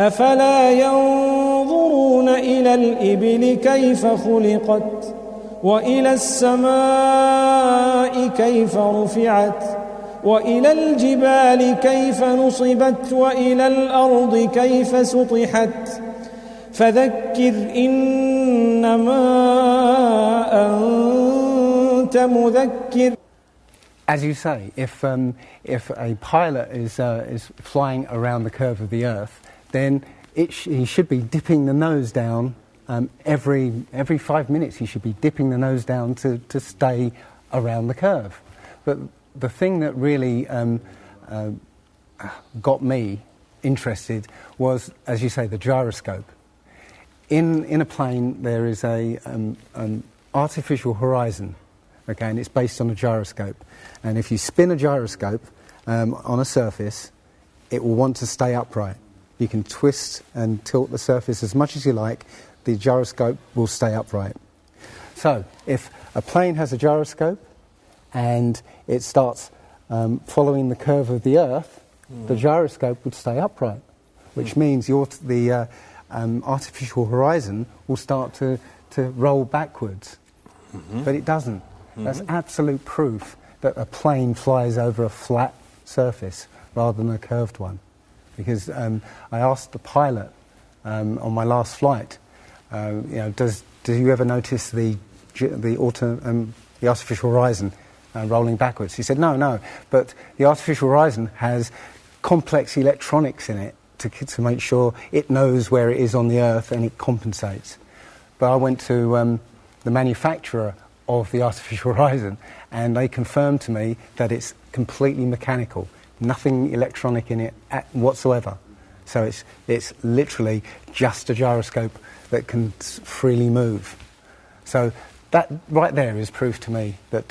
أفلا ينظرون إلى الإبل كيف خلقت وإلى السماء كيف رفعت وإلى الجبال كيف نصبت وإلى الأرض كيف سطحت فذكر إنما أنت مذكر. As you say, if a pilot is flying around the curve of the Earth, then he should be dipping the nose down every 5 minutes. He should be dipping the nose down to stay around the curve. But the thing that really got me interested was, as you say, the gyroscope. In a plane, there is an artificial horizon. Okay, and it's based on a gyroscope. And if you spin a gyroscope on a surface, it will want to stay upright. You can twist and tilt the surface as much as you like, the gyroscope will stay upright. So, if a plane has a gyroscope and it starts following the curve of the Earth, the gyroscope would stay upright, which means the artificial horizon will start to roll backwards. But it doesn't. That's absolute proof that a plane flies over a flat surface rather than a curved one. Because I asked the pilot on my last flight, do you ever notice the artificial horizon rolling backwards? He said, no, but the artificial horizon has complex electronics in it to make sure it knows where it is on the Earth and it compensates. But I went to the manufacturer of the artificial horizon, and they confirmed to me that it's completely mechanical, nothing electronic in it whatsoever. So it's literally just a gyroscope that can freely move. So that right there is proof to me that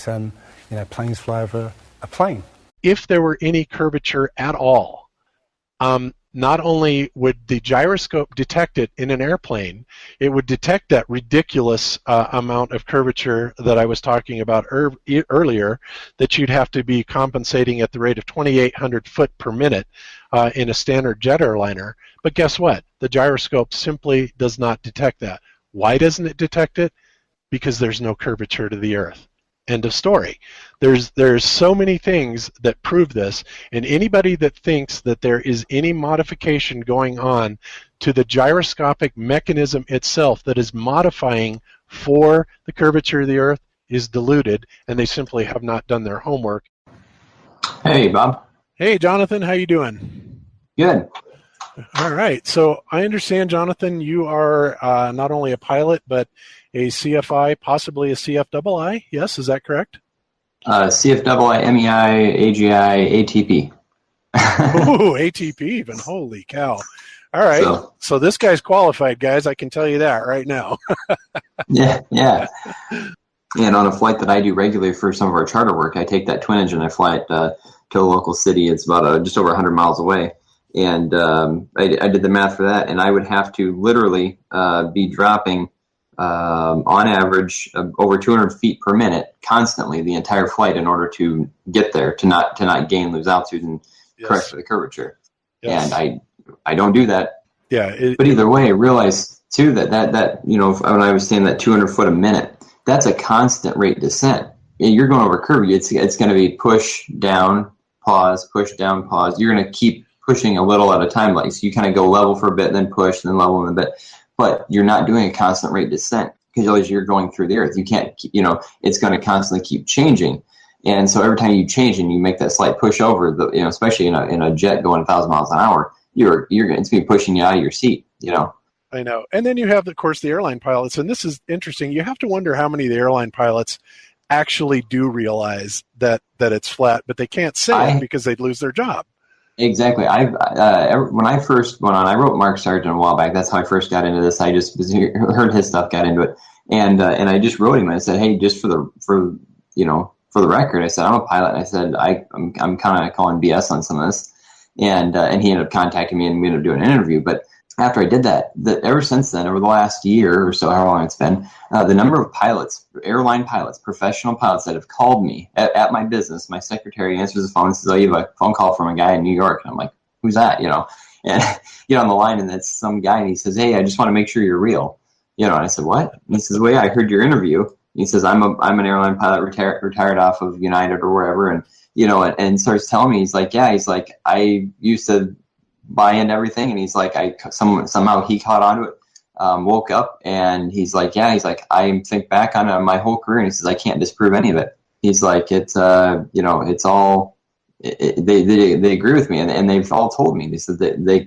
planes fly over a plane. If there were any curvature at all, not only would the gyroscope detect it in an airplane, it would detect that ridiculous amount of curvature that I was talking about earlier, that you'd have to be compensating at the rate of 2,800 foot per minute in a standard jet airliner. But guess what? The gyroscope simply does not detect that. Why doesn't it detect it? Because there's no curvature to the Earth. End of story. There's so many things that prove this, and anybody that thinks that there is any modification going on to the gyroscopic mechanism itself that is modifying for the curvature of the Earth is deluded, and they simply have not done their homework. Hey, Bob. Hey, Jonathan, how you doing? Good. All right. So I understand, Jonathan, you are not only a pilot, but a CFI, possibly a CFII. Yes, is that correct? CFII, MEI, AGI, ATP. Ooh, ATP even. Holy cow. All right. So this guy's qualified, guys. I can tell you that right now. Yeah. And on a flight that I do regularly for some of our charter work, I take that twin engine, I fly it to a local city. It's about just over 100 miles away. And I did the math for that, and I would have to literally be dropping on average over 200 feet per minute constantly the entire flight in order to get there, to not lose altitude and correct for the curvature. Yes. And I don't do that. Yeah. But either way, I realized too that when I was saying that 200 foot a minute, that's a constant rate descent. You're going over a curve. It's going to be push down, pause, push down, pause. You're going to keep pushing a little at a time, like so you kind of go level for a bit, then push, then level in a bit. But you're not doing a constant rate descent because you're going through the Earth. You can't, it's going to constantly keep changing. And so every time you change and you make that slight push over, especially in a jet going 1,000 miles an hour, it's going to be pushing you out of your seat. I know. And then you have, of course, the airline pilots, and this is interesting. You have to wonder how many of the airline pilots actually do realize that it's flat, but they can't say it because they'd lose their job. Exactly. When I first went on, I wrote Mark Sargent a while back. That's how I first got into this. I just heard his stuff, got into it, and I just wrote him and I said, hey, just for the record, I said I'm a pilot. And I said I'm kind of calling BS on some of this, and he ended up contacting me and we ended up doing an interview. But after I did that ever since then, over the last year or so, how long it's been, the number of pilots, airline pilots, professional pilots that have called me at my business, my secretary answers the phone and says, oh, you have a phone call from a guy in New York. And I'm like, who's that? And get on the line, and that's some guy, and he says, "Hey, I just want to make sure you're real." And I said, "What?" And he says, "Well, yeah, I heard your interview." And he says, I'm an airline pilot, retired off of United or wherever, and starts telling me, he's like, I used to buy into everything, and he's like, somehow he caught onto it, woke up, and he's like, I think back on my whole career, and he says, I can't disprove any of it. He's like, it's it's all. They agree with me, and they've all told me. They said that they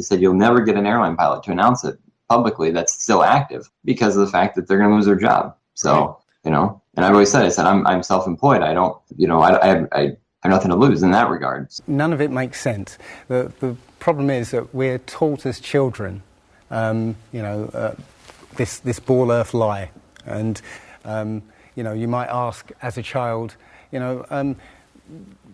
said you'll never get an airline pilot to announce it publicly that's still active, because of the fact that they're going to lose their job. So, and I've always said, I'm self-employed. I don't, I have nothing to lose in that regard. None of it makes sense. The problem is that we're taught as children, this ball earth lie. And, you might ask as a child,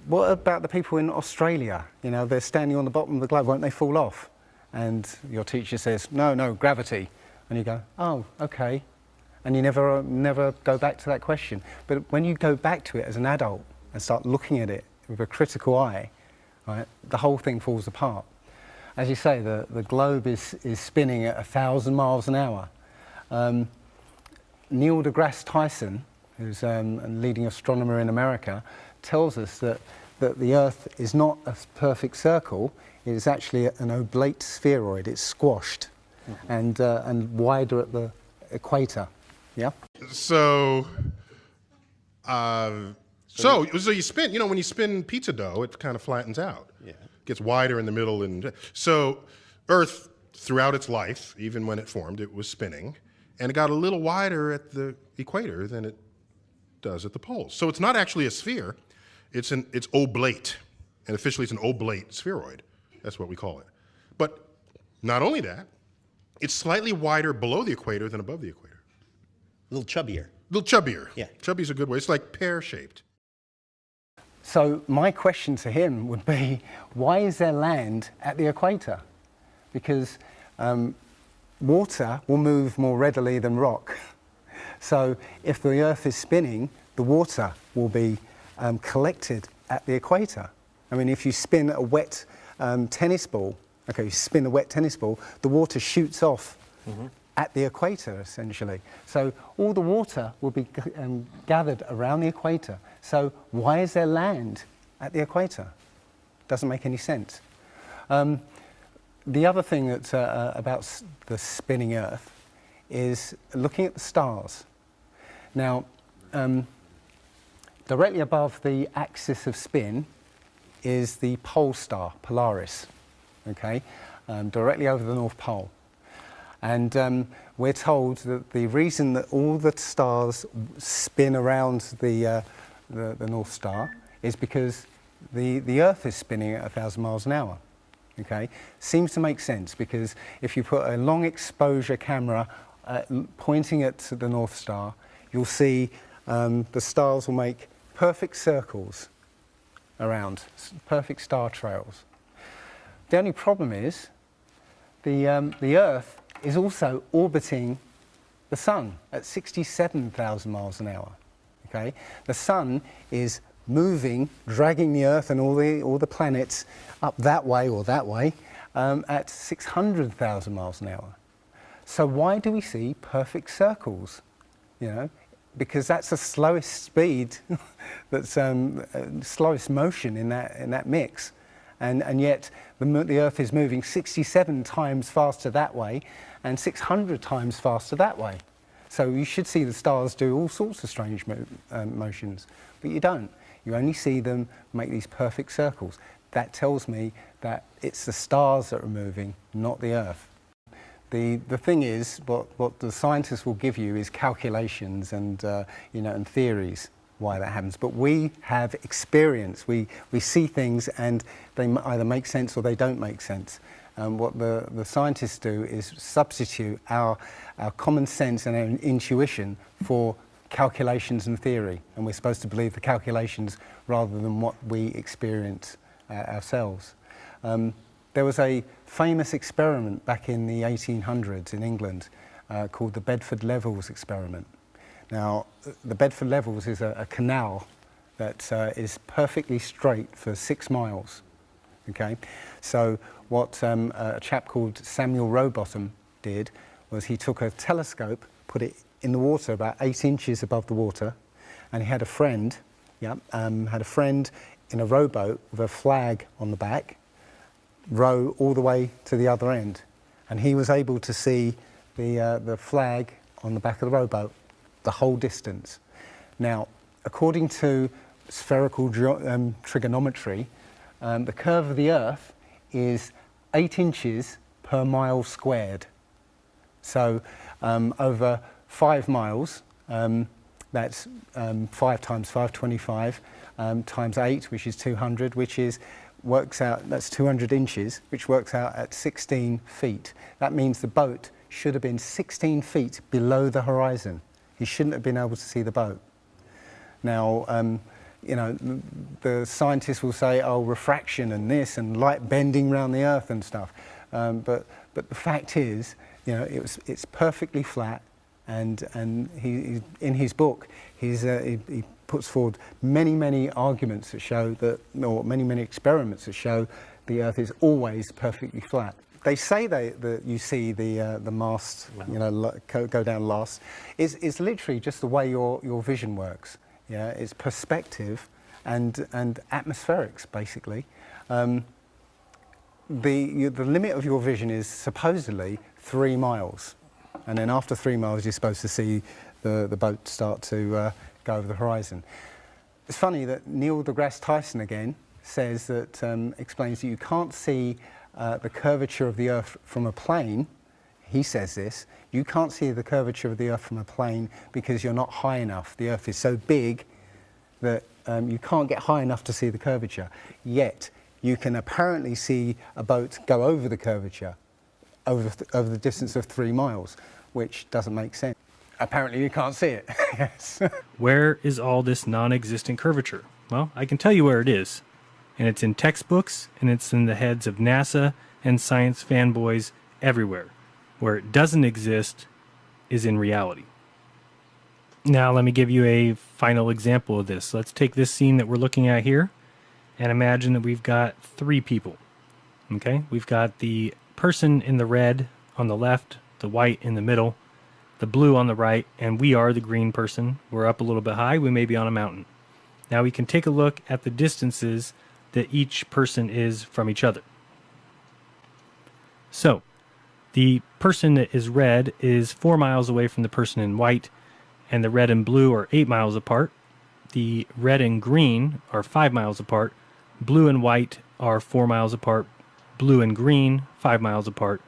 what about the people in Australia? They're standing on the bottom of the globe, won't they fall off? And your teacher says, no, gravity. And you go, oh, okay. And you never go back to that question. But when you go back to it as an adult and start looking at it with a critical eye, right, the whole thing falls apart. As you say, the globe is spinning at 1,000 miles an hour. Neil deGrasse Tyson, who's a leading astronomer in America, tells us that the Earth is not a perfect circle. It is actually an oblate spheroid. It's squashed and wider at the equator. Yeah. So you spin. When you spin pizza dough, it kind of flattens out. Yeah. It gets wider in the middle, and so Earth, throughout its life, even when it formed, it was spinning, and it got a little wider at the equator than it does at the poles. So it's not actually a sphere. It's oblate, and officially it's an oblate spheroid. That's what we call it. But not only that, it's slightly wider below the equator than above the equator. A little chubbier. Yeah. Chubby's a good way. It's like pear-shaped. So my question to him would be, why is there land at the equator? Because water will move more readily than rock. So if the Earth is spinning, the water will be collected at the equator. I mean, if you spin a wet tennis ball, the water shoots off at the equator, essentially. So all the water will be gathered around the equator. So why is there land at the equator? Doesn't make any sense. The other thing that's about the spinning Earth is looking at the stars. Now, directly above the axis of spin is the pole star, Polaris, directly over the North Pole. And we're told that the reason that all the stars spin around the North Star is because the Earth is spinning at 1,000 miles an hour. Seems to make sense, because if you put a long exposure camera pointing at the North Star, you'll see the stars will make perfect circles around, perfect star trails. The only problem is the Earth is also orbiting the Sun at 67,000 miles an hour. The Sun is moving, dragging the Earth and all the planets up that way or that way at 600,000 miles an hour. So why do we see perfect circles? Because that's the slowest speed, that's slowest motion in that mix, and yet the Earth is moving 67 times faster that way and 600 times faster that way. So you should see the stars do all sorts of strange motions, but you don't. You only see them make these perfect circles. That tells me that it's the stars that are moving, not the Earth. The thing is, what the scientists will give you is calculations and and theories why that happens. But we have experience. We see things and they either make sense or they don't make sense. What the scientists do is substitute our common sense and our intuition for calculations and theory, and we're supposed to believe the calculations rather than what we experience ourselves. There was a famous experiment back in the 1800s in England called the Bedford Levels experiment. Now, the Bedford Levels is a canal that is perfectly straight for 6 miles. Okay, so what a chap called Samuel Rowbottom did was he took a telescope, put it in the water about 8 inches above the water, and he had a friend, in a rowboat with a flag on the back, row all the way to the other end, and he was able to see the flag on the back of the rowboat the whole distance. Now, according to spherical trigonometry, the curve of the Earth is 8 inches per mile squared. So over 5 miles, that's 5 times 525 times 8, which is 200, that's 200 inches, which works out at 16 feet. That means the boat should have been 16 feet below the horizon. He shouldn't have been able to see the boat. Now, you know, the scientists will say, oh, refraction and this and light bending around the Earth and stuff. But the fact is, you know, it's perfectly flat, and he in his book he puts forward many arguments that show that, or many experiments that show the Earth is always perfectly flat. They say that you see the mast, you know, go down last. It's literally just the way your vision works. Yeah, it's perspective and atmospherics basically. The limit of your vision is supposedly 3 miles, and then after 3 miles you're supposed to see the boat start to go over the horizon. It's funny that Neil deGrasse Tyson again says that explains that you can't see the curvature of the Earth from a plane. He says this, you can't see the curvature of the Earth from a plane because you're not high enough. The Earth is so big that you can't get high enough to see the curvature. Yet you can apparently see a boat go over the curvature over the distance of 3 miles, which doesn't make sense. Apparently you can't see it. Yes. Where is all this non-existent curvature? Well, I can tell you where it is. And it's in textbooks, and it's in the heads of NASA and science fanboys everywhere. Where it doesn't exist is in reality. Now let me give you a final example of this. Let's take this scene that we're looking at here and imagine that we've got 3 people. Okay, we've got the person in the red on the left, the white in the middle, the blue on the right, and we are the green person. We're up a little bit high, we may be on a mountain. Now we can take a look at the distances that each person is from each other. So, the person that is red is 4 miles away from the person in white, and the red and blue are 8 miles apart. The red and green are 5 miles apart. Blue and white are 4 miles apart. Blue and green, 5 miles apart.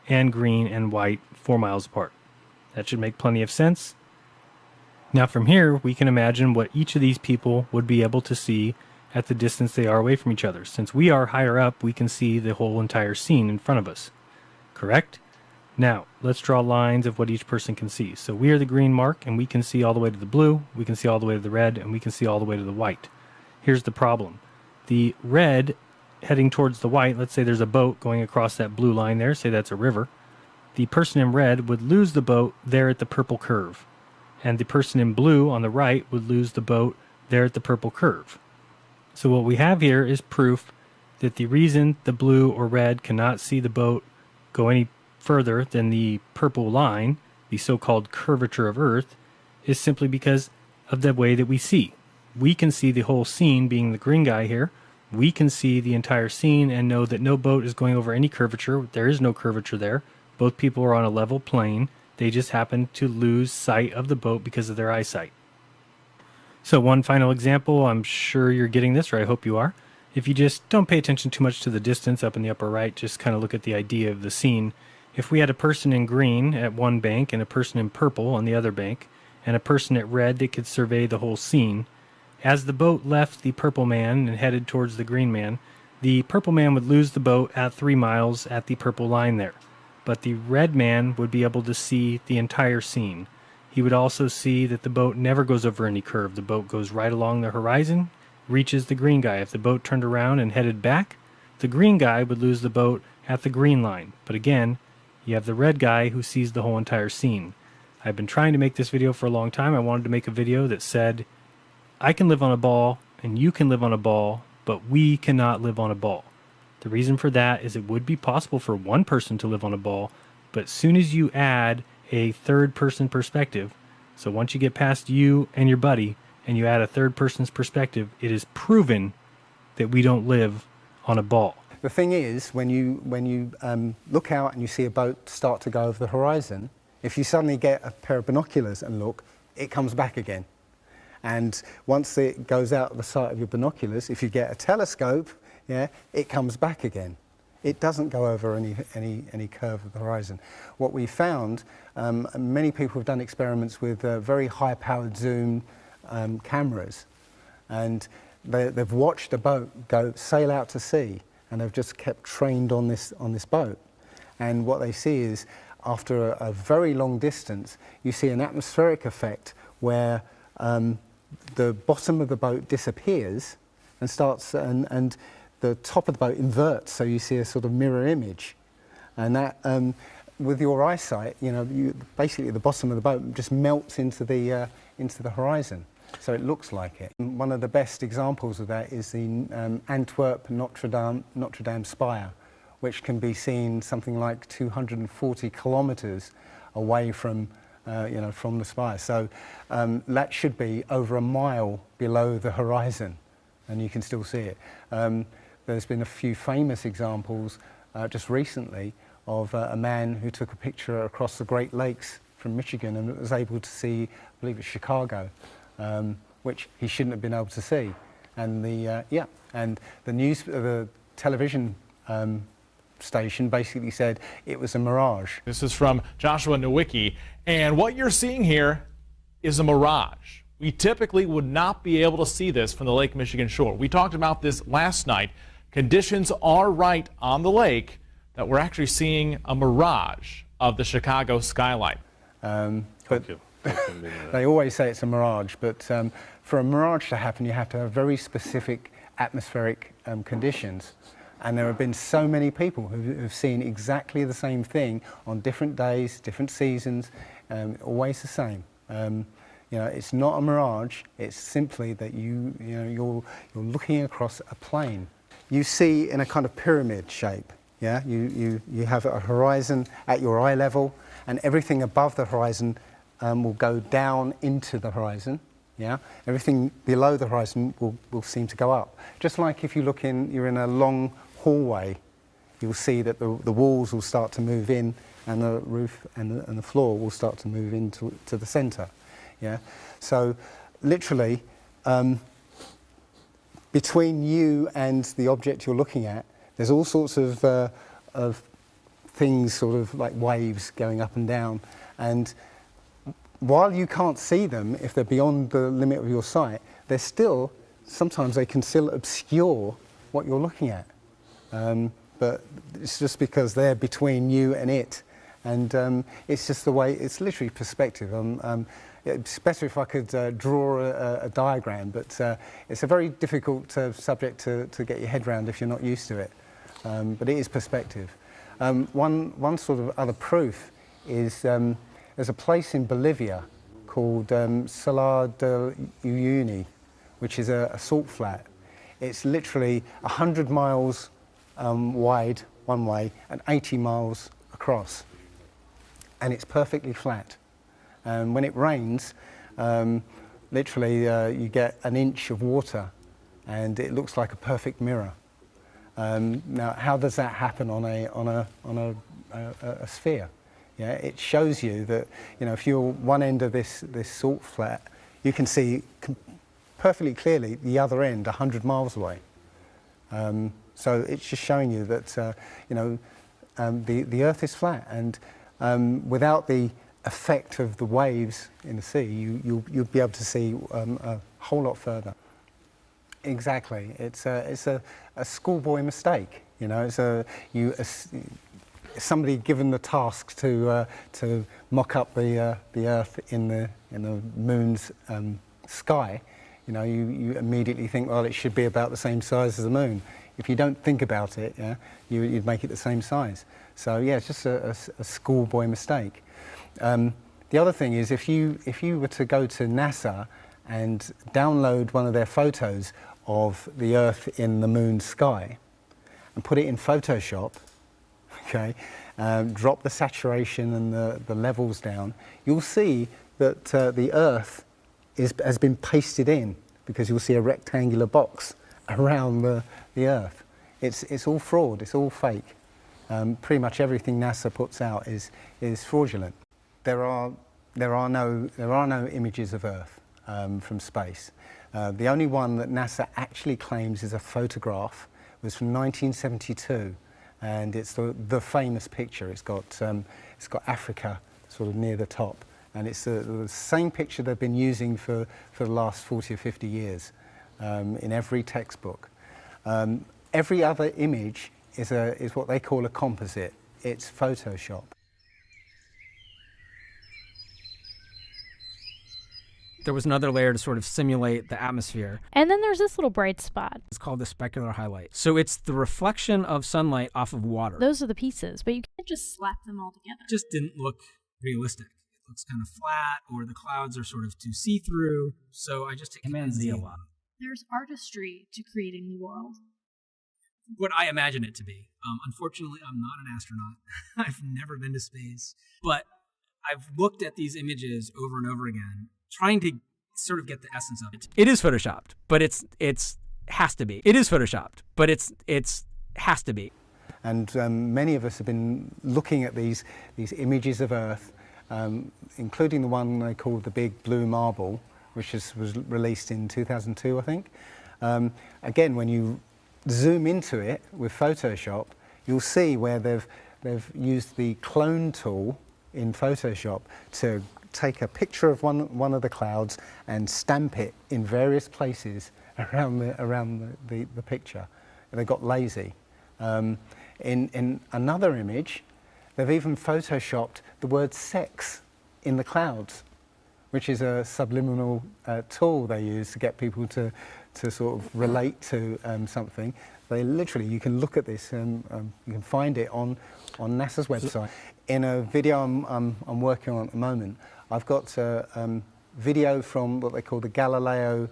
And green and white, 4 miles apart. That should make plenty of sense. Now from here, we can imagine what each of these people would be able to see at the distance they are away from each other. Since we are higher up, we can see the whole entire scene in front of us. Correct? Now, let's draw lines of what each person can see. So we are the green mark, and we can see all the way to the blue, we can see all the way to the red, and we can see all the way to the white. Here's the problem. The red heading towards the white, let's say there's a boat going across that blue line there, say that's a river. The person in red would lose the boat there at the purple curve. And the person in blue on the right would lose the boat there at the purple curve. So what we have here is proof that the reason the blue or red cannot see the boat go any further than the purple line, the so-called curvature of Earth, is simply because of the way that we see. We can see the whole scene, being the green guy here. We can see the entire scene and know that no boat is going over any curvature. There is no curvature there. Both people are on a level plane. They just happen to lose sight of the boat because of their eyesight. So one final example, I'm sure you're getting this, or I hope you are. If you just don't pay attention too much to the distance up in the upper right, just kind of look at the idea of the scene. If we had a person in green at one bank and a person in purple on the other bank, and a person at red that could survey the whole scene, as the boat left the purple man and headed towards the green man, the purple man would lose the boat at 3 miles at the purple line there. But the red man would be able to see the entire scene. He would also see that the boat never goes over any curve. The boat goes right along the horizon, reaches the green guy. If the boat turned around and headed back, the green guy would lose the boat at the green line. But again, you have the red guy who sees the whole entire scene. I've been trying to make this video for a long time. I wanted to make a video that said, I can live on a ball and you can live on a ball, but we cannot live on a ball. The reason for that is it would be possible for one person to live on a ball, but as soon as you add a third person perspective, so once you get past you and your buddy and you add a third person's perspective, it is proven that we don't live on a ball. The thing is, when you look out and you see a boat start to go over the horizon, if you suddenly get a pair of binoculars and look, it comes back again. And once it goes out of the sight of your binoculars, if you get a telescope, yeah, it comes back again. It doesn't go over any curve of the horizon. What we found, many people have done experiments with very high-powered zoom cameras, and they've watched a boat sail out to sea, and they've just kept trained on this boat. And what they see is, after a very long distance, you see an atmospheric effect where the bottom of the boat disappears and starts, and the top of the boat inverts, so you see a sort of mirror image. And that, with your eyesight, basically the bottom of the boat just melts into the horizon, so it looks like it. One of the best examples of that is the Antwerp Notre Dame spire, which can be seen something like 240 kilometers away from the spire. So that should be over a mile below the horizon, and you can still see it. There's been a few famous examples just recently of a man who took a picture across the Great Lakes from Michigan and was able to see, I believe it's Chicago, which he shouldn't have been able to see. And the television station basically said it was a mirage. This is from Joshua Nowicki, and what you're seeing here is a mirage. We typically would not be able to see this from the Lake Michigan shore. We talked about this last night. Conditions are right on the lake that we're actually seeing a mirage of the Chicago skyline. But they always say it's a mirage, but for a mirage to happen, you have to have very specific atmospheric conditions. And there have been so many people who've seen exactly the same thing on different days, different seasons, always the same. It's not a mirage. It's simply that you're looking across a plain. You see in a kind of pyramid shape. Yeah, you have a horizon at your eye level, and everything above the horizon will go down into the horizon. Yeah, everything below the horizon will seem to go up. Just like if you're in a long hallway, you'll see that the walls will start to move in, and the roof and the floor will start to move into the center. Yeah, so literally between you and the object you're looking at, there's all sorts of things, sort of like waves going up and down, and while you can't see them, if they're beyond the limit of your sight, sometimes they can still obscure what you're looking at. But it's just because they're between you and it, and it's just the way, it's literally perspective. It's better if I could draw a diagram, but it's a very difficult subject to get your head around if you're not used to it. But it is perspective. One sort of other proof is there's a place in Bolivia called Salar de Uyuni, which is a salt flat. It's literally 100 miles wide one way and 80 miles across, and it's perfectly flat. And when it rains, literally you get an inch of water, and it looks like a perfect mirror. Now, how does that happen on a sphere? Yeah, it shows you that if you're one end of this salt flat, you can see perfectly clearly the other end 100 miles away. So it's just showing you that the Earth is flat, and without the effect of the waves in the sea, you'll be able to see a whole lot further. Exactly, it's a schoolboy mistake. It's somebody given the task to mock up the Earth in the moon's sky. You immediately think, well, it should be about the same size as the moon. If you don't think about it, you'd make it the same size. So yeah, it's just a schoolboy mistake. The other thing is, if you were to go to NASA and download one of their photos of the Earth in the moon's sky, and put it in Photoshop, okay, drop the saturation and the levels down, you'll see that the Earth has been pasted in, because you'll see a rectangular box around the Earth. It's all fraud, it's all fake. Pretty much everything NASA puts out is fraudulent. There are no images of Earth from space. The only one that NASA actually claims is a photograph was from 1972, and it's the famous picture. It's got Africa sort of near the top, and it's the same picture they've been using for the last 40 or 50 years in every textbook. Every other image is what they call a composite. It's Photoshop. There was another layer to sort of simulate the atmosphere. And then there's this little bright spot. It's called the specular highlight. So it's the reflection of sunlight off of water. Those are the pieces, but you can't just slap them all together. It just didn't look realistic. It looks kind of flat, or the clouds are sort of too see-through. So I just take Command Z a lot. There's artistry to creating the world. What I imagine it to be. Unfortunately, I'm not an astronaut. I've never been to space. But I've looked at these images over and over again, trying to sort of get the essence of it. It is photoshopped, but it's has to be. It is photoshopped, but it's has to be. And many of us have been looking at these images of Earth, including the one they called the Big Blue Marble, which was released in 2002, I think. Again, when you zoom into it with Photoshop, you'll see where they've used the clone tool in Photoshop to take a picture of one of the clouds and stamp it in various places around the picture. They got lazy. In another image, they've even photoshopped the word sex in the clouds, which is a subliminal tool they use to get people to sort of relate to something. They literally, you can look at this and you can find it on NASA's website. In a video I'm working on at the moment, I've got a video from what they call the Galileo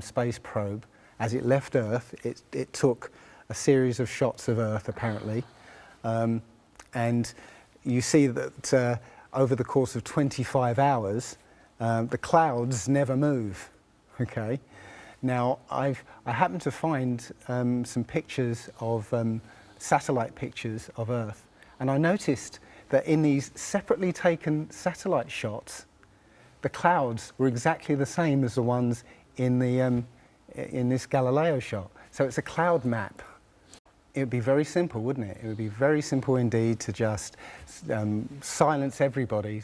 space probe. As it left Earth, it took a series of shots of Earth, apparently, and you see that over the course of 25 hours, the clouds never move. Okay. Now, I happened to find some pictures of satellite pictures of Earth, and I noticed that in these separately taken satellite shots, the clouds were exactly the same as the ones in this Galileo shot. So it's a cloud map. It would be very simple, wouldn't it? It would be very simple indeed to just silence everybody,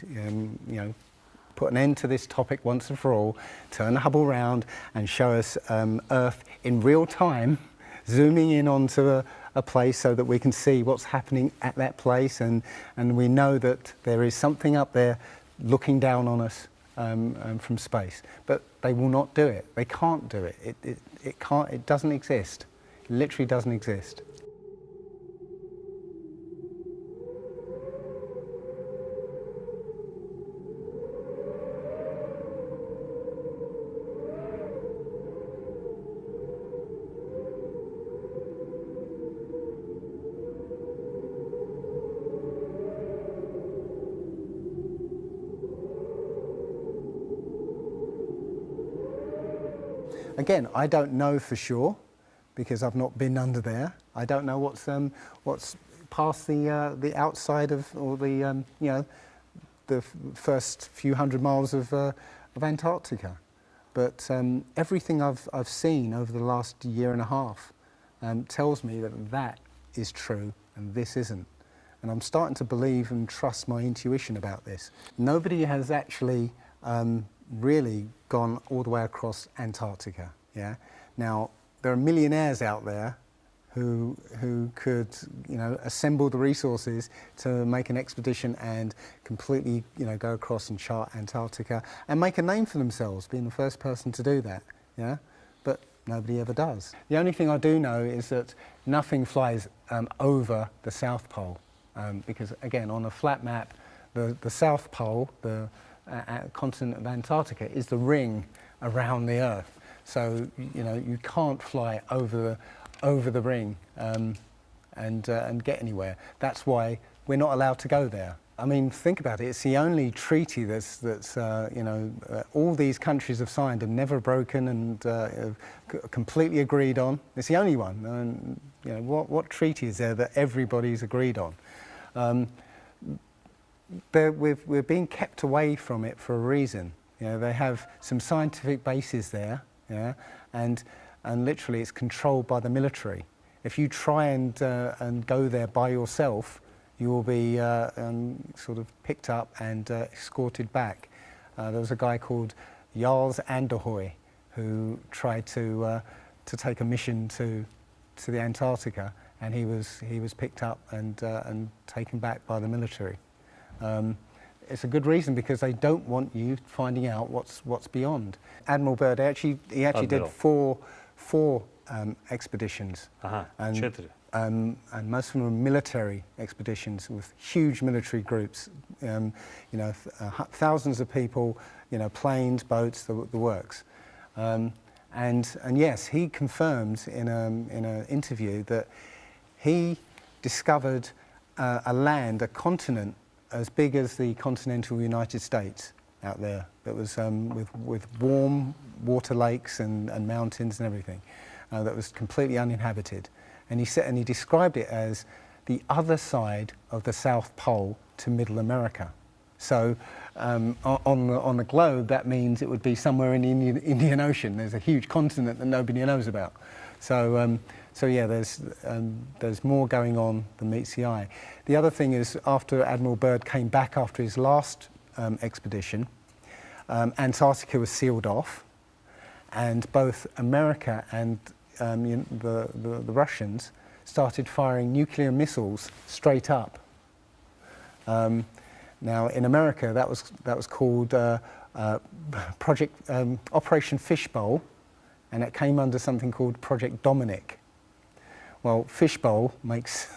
put an end to this topic once and for all, turn the Hubble round and show us Earth in real time, zooming in onto a place so that we can see what's happening at that place, and we know that there is something up there looking down on us from space. But they will not do it. They can't do it. It can't. It doesn't exist. It literally doesn't exist. Again, I don't know for sure because I've not been under there. I don't know what's past the outside of, or the first few hundred miles of Antarctica. But everything I've seen over the last year and a half tells me that is true and this isn't. And I'm starting to believe and trust my intuition about this. Nobody has actually really gone all the way across Antarctica. Yeah. Now there are millionaires out there who could assemble the resources to make an expedition and completely go across and chart Antarctica and make a name for themselves, being the first person to do that. Yeah. But nobody ever does. The only thing I do know is that nothing flies over the South Pole, because again, on a flat map, the South Pole, the continent of Antarctica, is the ring around the Earth. So you can't fly over the ring, and get anywhere. That's why we're not allowed to go there. I mean, think about it. It's the only treaty that's all these countries have signed and never broken and completely agreed on. It's the only one. And what treaty is there that everybody's agreed on? We're being kept away from it for a reason. They have some scientific bases there, and literally it's controlled by the military. If you try and go there by yourself, you will be sort of picked up and escorted back. There was a guy called Jarls Anderhoy who tried to take a mission to the Antarctica, and he was picked up and taken back by the military. It's a good reason, because they don't want you finding out what's beyond. Admiral Byrd he actually did four expeditions. And most of them were military expeditions with huge military groups, thousands of people, planes, boats, the works. And yes, he confirmed in an interview that he discovered a continent as big as the continental United States out there, that was with warm water lakes and mountains and everything, that was completely uninhabited. And he described it as the other side of the South Pole to Middle America. So on the globe, that means it would be somewhere in the Indian Ocean. There's a huge continent that nobody knows about. So yeah, there's more going on than meets the eye. The other thing is, after Admiral Byrd came back after his last expedition, Antarctica was sealed off, and both America and the Russians started firing nuclear missiles straight up. Now in America, that was called Operation Fishbowl, and it came under something called Project Dominic. Well, Fishbowl makes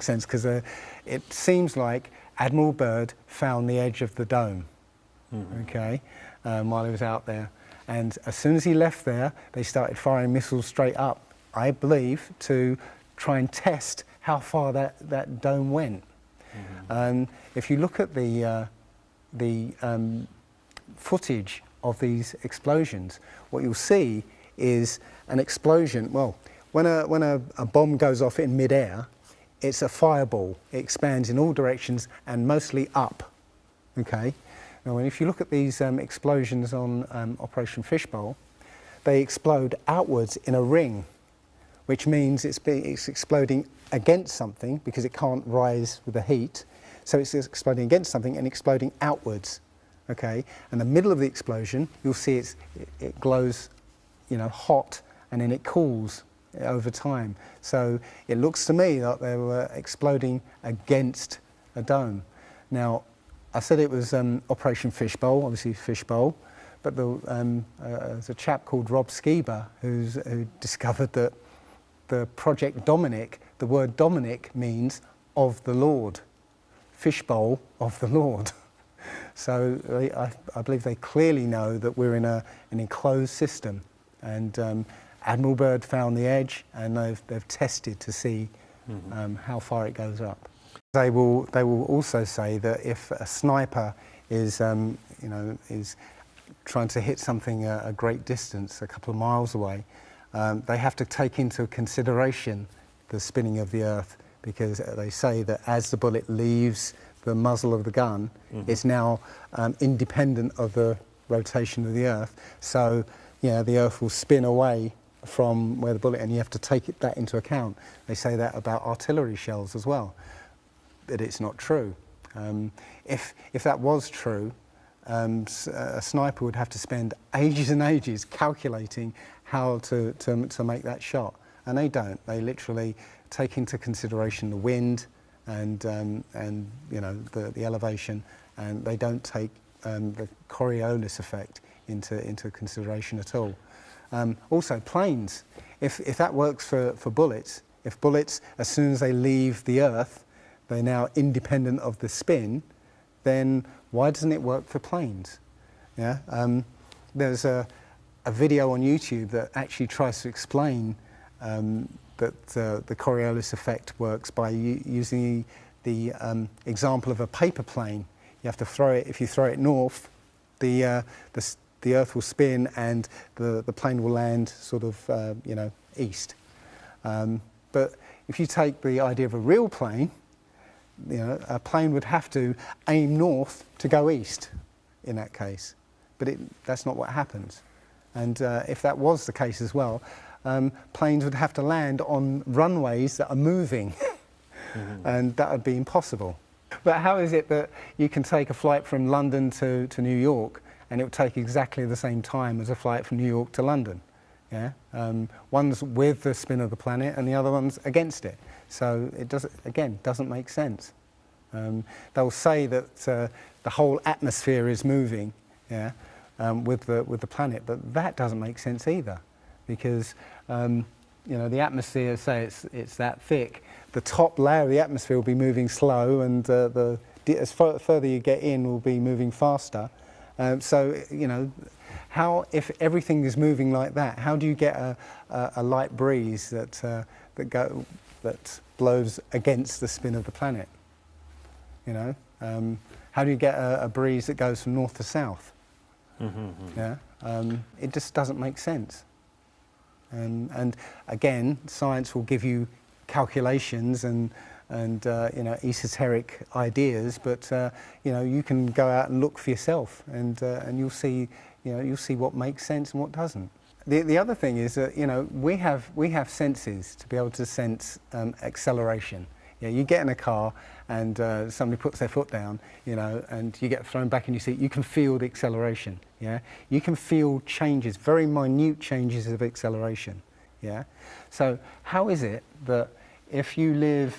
sense, because it seems like Admiral Byrd found the edge of the dome, okay, while he was out there. And as soon as he left there, they started firing missiles straight up, I believe, to try and test how far that dome went. If you look at the footage of these explosions, what you'll see is an explosion. Well, when a bomb goes off in midair, it's a fireball. It expands in all directions and mostly up. Okay. Now, if you look at these explosions on Operation Fishbowl, they explode outwards in a ring, which means it's exploding against something, because it can't rise with the heat. So it's exploding against something and exploding outwards. Okay. And the middle of the explosion, you'll see it glows, hot, and then it cools over time. So it looks to me like they were exploding against a dome. Now, I said it was Operation Fishbowl, obviously Fishbowl, but there's a chap called Rob Skiba who discovered that the Project Dominic, the word Dominic means of the Lord, Fishbowl of the Lord. So I believe they clearly know that we're in an enclosed system, and Admiral Byrd found the edge, and they've tested to see how far it goes up. They will also say that if a sniper is trying to hit something a great distance, a couple of miles away, they have to take into consideration the spinning of the Earth, because they say that as the bullet leaves the muzzle of the gun, it's now independent of the rotation of the Earth. So the Earth will spin away from where the bullet, and you have to take that into account. They say that about artillery shells as well, but it's not true. If that was true, a sniper would have to spend ages and ages calculating how to make that shot, and they don't. They literally take into consideration the wind and the elevation, and they don't take the Coriolis effect into consideration at all. Also, planes. If that works for bullets, if bullets, as soon as they leave the Earth, they're now independent of the spin, then why doesn't it work for planes? Yeah. There's a video on YouTube that actually tries to explain the Coriolis effect works by using the example of a paper plane. You have to throw it. If you throw it north, the Earth will spin and the plane will land sort of east. But if you take the idea of a real plane, a plane would have to aim north to go east in that case. But that's not what happens. And if that was the case as well, planes would have to land on runways that are moving, and that would be impossible. But how is it that you can take a flight from London to New York and it will take exactly the same time as a flight from New York to London? Yeah? One's with the spin of the planet and the other one's against it. So it doesn't make sense. They'll say that the whole atmosphere is moving, yeah, with the planet, but that doesn't make sense either, because the atmosphere, say it's that thick, the top layer of the atmosphere will be moving slow, and as further you get in, will be moving faster. So how, if everything is moving like that, how do you get a light breeze that blows against the spin of the planet? How do you get a breeze that goes from north to south? Yeah, it just doesn't make sense. And again, science will give you calculations and esoteric ideas, but you can go out and look for yourself, and you'll see what makes sense and what doesn't. The other thing is that we have senses to be able to sense acceleration. Yeah, you get in a car and somebody puts their foot down, and you get thrown back in your seat. You can feel the acceleration. Yeah, you can feel changes, very minute changes of acceleration. Yeah, so how is it that if you live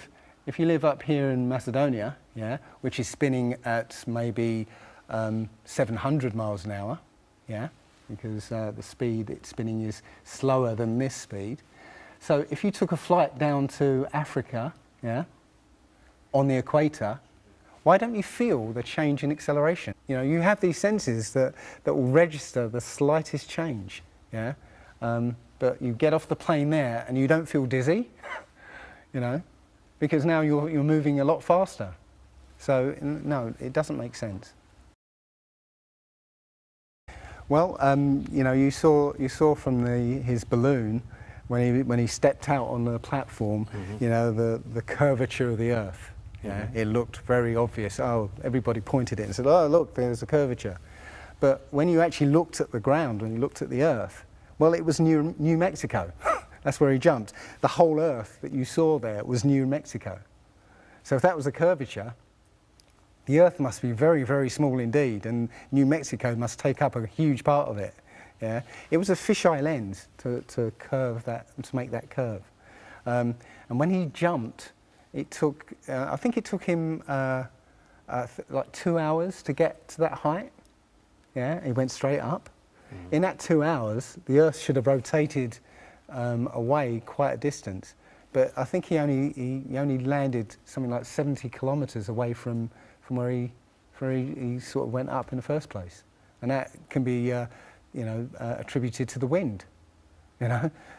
up here in Macedonia, yeah, which is spinning at maybe 700 miles an hour, yeah, because the speed it's spinning is slower than this speed. So if you took a flight down to Africa, yeah, on the equator, why don't you feel the change in acceleration? You have these senses that will register the slightest change, yeah, but you get off the plane there and you don't feel dizzy, because now you're moving a lot faster. So no, it doesn't make sense. Well, you saw from his balloon when he stepped out on the platform, the curvature of the Earth. Yeah, it looked very obvious. Oh, everybody pointed it and said, "Oh, look, there's a curvature." But when you actually looked at the ground, when you looked at the Earth, well, it was New Mexico. That's where he jumped. The whole Earth that you saw there was New Mexico. So if that was a curvature, the Earth must be very, very small indeed, and New Mexico must take up a huge part of it. Yeah, it was a fisheye lens to curve that, to make that curve. And when he jumped, it took, I think it took him like 2 hours to get to that height. Yeah, he went straight up. In that 2 hours, the Earth should have rotated away quite a distance, but I think he only landed something like 70 kilometers away from where he sort of went up in the first place, and that can be attributed to the wind.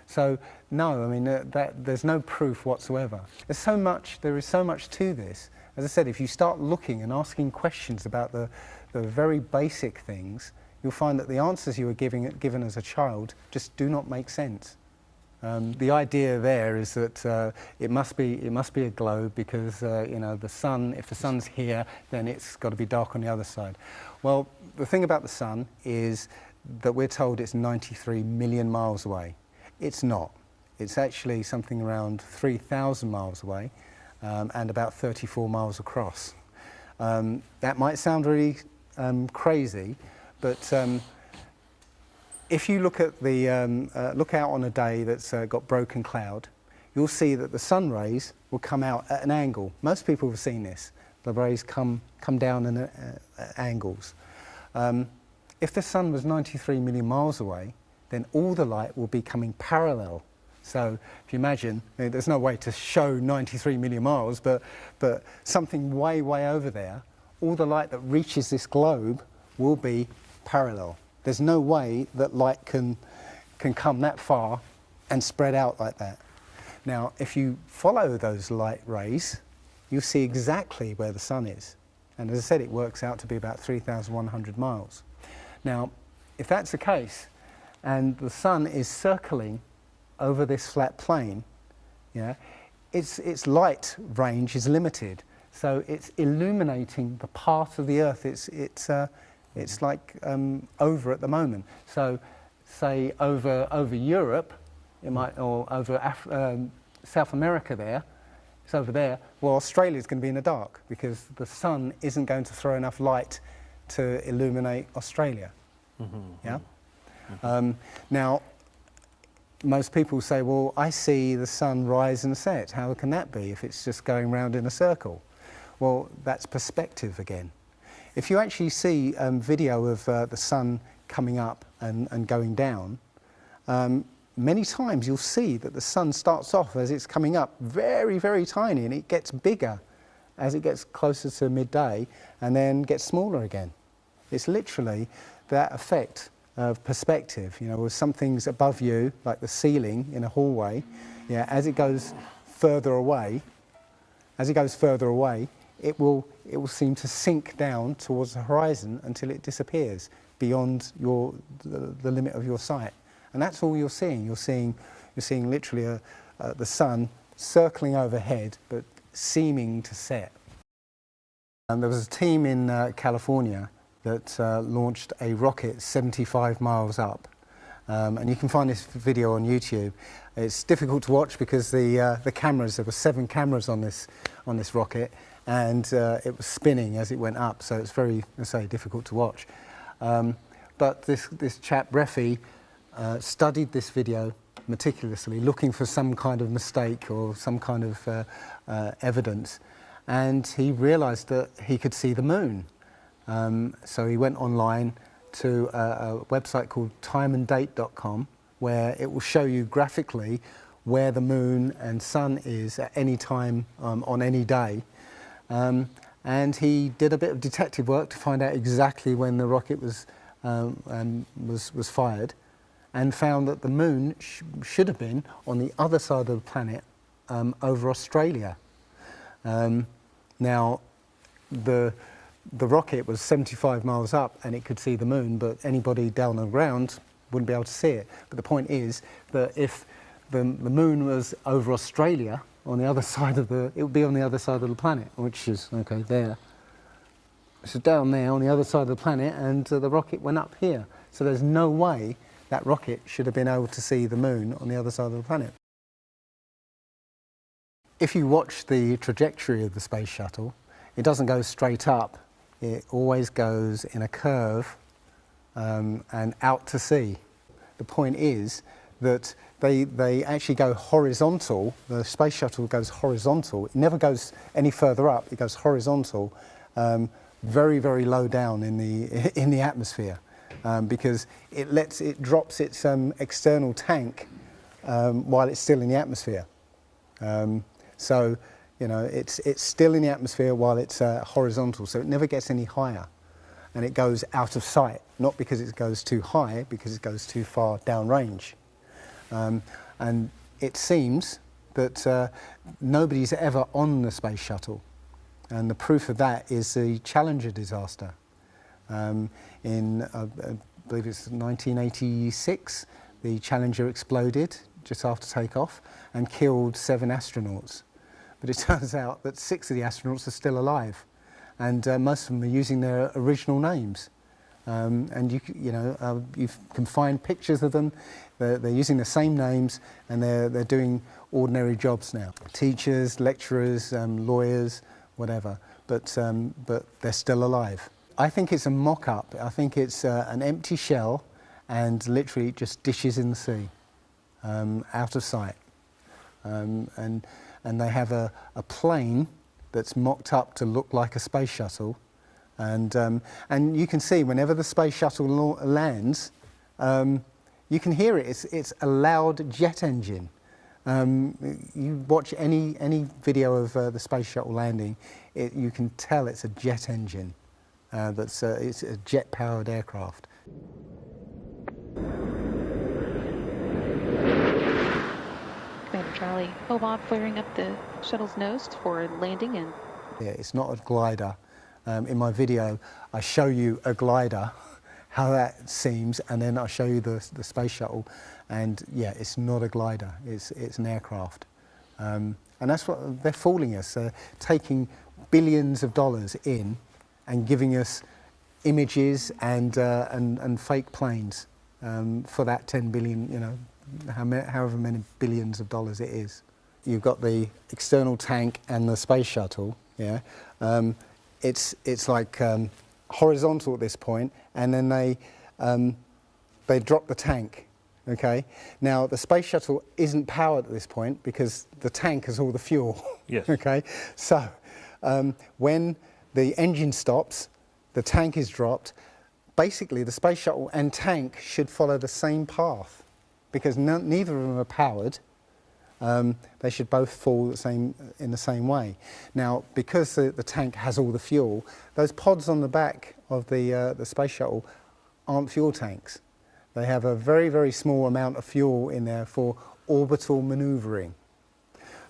So no, I mean that there's no proof whatsoever. There is so much to this. As I said, if you start looking and asking questions about the very basic things, you'll find that the answers you were given as a child just do not make sense. The idea there is that it must be a globe because the sun. If the sun's here, then it's got to be dark on the other side. Well, the thing about the sun is that we're told it's 93 million miles away. It's not. It's actually something around 3,000 miles away, and about 34 miles across. That might sound really crazy, but if you look at look out on a day that's got broken cloud, you'll see that the sun rays will come out at an angle. Most people have seen this. The rays come down at angles. If the sun was 93 million miles away, then all the light will be coming parallel. So if you imagine, there's no way to show 93 million miles, but something way, way over there, all the light that reaches this globe will be parallel. There's no way that light can come that far and spread out like that. Now, if you follow those light rays, you'll see exactly where the sun is. And as I said, it works out to be about 3,100 miles. Now, if that's the case, and the sun is circling over this flat plane, yeah, its light range is limited. So it's illuminating the part of the Earth it's like over at the moment. So, say over Europe, it might, or over South America there, it's over there. Well, Australia's going to be in the dark because the sun isn't going to throw enough light to illuminate Australia. Mm-hmm. Yeah. Mm-hmm. Now, most people say, well, I see the sun rise and set. How can that be if it's just going round in a circle? Well, that's perspective again. If you actually see video of the sun coming up and going down, many times you'll see that the sun starts off as it's coming up very, very tiny, and it gets bigger as it gets closer to midday and then gets smaller again. It's literally that effect of perspective, you know, with some things above you, like the ceiling in a hallway, yeah, as it goes further away, it will seem to sink down towards the horizon until it disappears beyond the limit of your sight. And that's all you're seeing. You're seeing literally the sun circling overhead, but seeming to set. And there was a team in California that launched a rocket 75 miles up. And you can find this video on YouTube. It's difficult to watch because the cameras, there were 7 cameras on this rocket, and it was spinning as it went up, so it's very, let's say, difficult to watch. But this chap, Refi, studied this video meticulously, looking for some kind of mistake or some kind of evidence, and he realized that he could see the moon. So he went online to a website called timeanddate.com, where it will show you graphically where the moon and sun is at any time on any day. And he did a bit of detective work to find out exactly when the rocket was fired, and found that the moon should have been on the other side of the planet, over Australia. Now, the rocket was 75 miles up and it could see the moon, but anybody down on the ground wouldn't be able to see it. But the point is that if the moon was over Australia, on the other side of it would be on the other side of the planet, which is, okay, there. So down there on the other side of the planet, and the rocket went up here. So there's no way that rocket should have been able to see the moon on the other side of the planet. If you watch the trajectory of the space shuttle, it doesn't go straight up. It always goes in a curve and out to sea. The point is that they actually go horizontal. The space shuttle goes horizontal. It never goes any further up. It goes horizontal, very, very low down in the atmosphere, because it drops its external tank while it's still in the atmosphere. So, you know, it's still in the atmosphere while it's horizontal, so it never gets any higher, and it goes out of sight, not because it goes too high, because it goes too far downrange. And it seems that nobody's ever on the space shuttle, and the proof of that is the Challenger disaster. In, I believe it's 1986, the Challenger exploded just after takeoff and killed 7 astronauts. But it turns out that 6 of the astronauts are still alive, and most of them are using their original names. And you can find pictures of them. They're using the same names, and they're doing ordinary jobs now. Teachers, lecturers, lawyers, whatever. But they're still alive. I think it's a mock-up. I think it's an empty shell, and literally just dishes in the sea, out of sight. And they have a plane that's mocked up to look like a space shuttle, and you can see whenever the space shuttle lands, you can hear it. It's a loud jet engine. You watch any video of the space shuttle landing, you can tell it's a jet engine. It's a jet-powered aircraft. Commander Charlie. Hobart firing up the shuttle's nose for landing and... Yeah, it's not a glider. In my video, I show you a glider, how that seems, and then I show you the space shuttle, and yeah, it's not a glider, it's an aircraft. And that's what they're fooling us. They're taking billions of dollars in and giving us images and fake planes for that 10 billion, you know, however many billions of dollars it is. You've got the external tank and the space shuttle, yeah. It's like horizontal at this point, and then they drop the tank. Okay. Now the space shuttle isn't powered at this point because the tank has all the fuel. Yes. Okay. So when the engine stops, the tank is dropped. Basically, the space shuttle and tank should follow the same path because neither of them are powered. They should both fall in the same way. Now, because the tank has all the fuel, those pods on the back of the space shuttle aren't fuel tanks. They have a very, very small amount of fuel in there for orbital manoeuvring.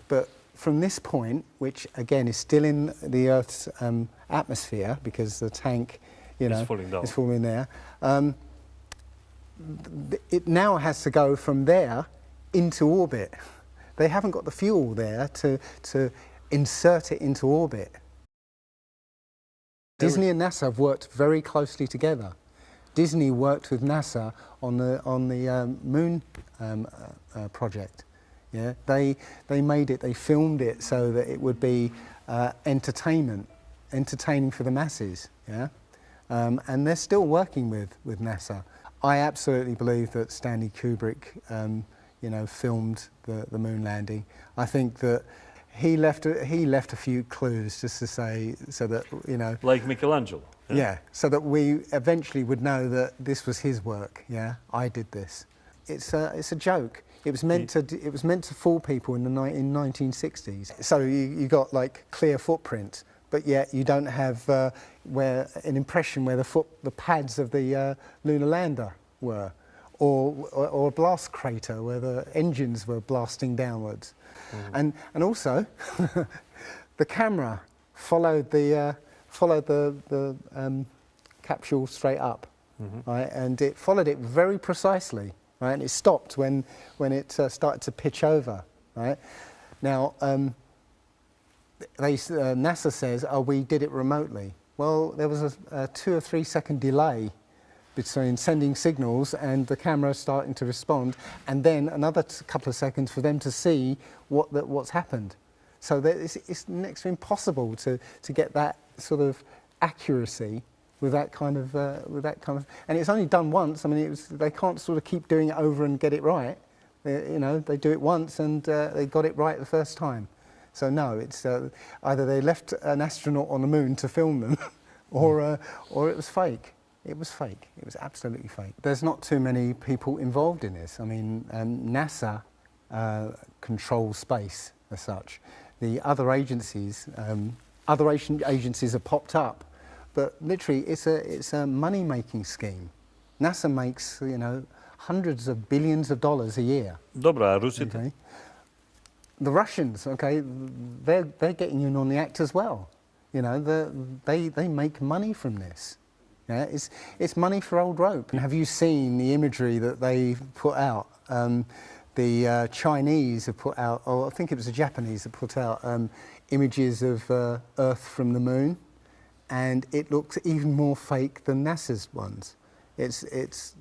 But from this point, which again is still in the Earth's atmosphere because the tank, you know, is falling there, it now has to go from there into orbit. They haven't got the fuel there to insert it into orbit. Disney and NASA have worked very closely together. Disney worked with NASA on the moon project. Yeah, they made it, they filmed it so that it would be entertaining for the masses. Yeah, and they're still working with NASA. I absolutely believe that Stanley Kubrick, you know, filmed the moon landing. I think that he left a few clues just to say, so that, you know, like Michelangelo. Yeah, so that we eventually would know that this was his work. Yeah, I did this. It's a joke. It was meant to fool people in 1960s. So you got like clear footprints, but yet you don't have where an impression where the pads of the lunar lander were. Or a blast crater where the engines were blasting downwards. And also the camera followed the capsule straight up, right? And it followed it very precisely, right? And it stopped when it started to pitch over, right? Now NASA says, oh, we did it remotely. Well, there was a 2 or 3 second delay between sending signals and the camera starting to respond, and then another couple of seconds for them to see what's happened. So it's next to impossible to get that sort of accuracy with that kind of and it's only done once. I mean, they can't sort of keep doing it over and get it right. You know, they do it once and they got it right the first time. So no, it's either they left an astronaut on the moon to film them, or it was fake. It was fake. It was absolutely fake. There's not too many people involved in this. I mean, NASA controls space as such. The other agencies have popped up, but literally it's a money-making scheme. NASA makes, you know, hundreds of billions of dollars a year. Dobra, a Rusy? Okay. The Russians, okay, they're getting in on the act as well. You know, they make money from this. Yeah, it's money for old rope. And have you seen the imagery that they put out? The Chinese have put out, or I think it was the Japanese that put out images of Earth from the moon, and it looks even more fake than NASA's ones. It's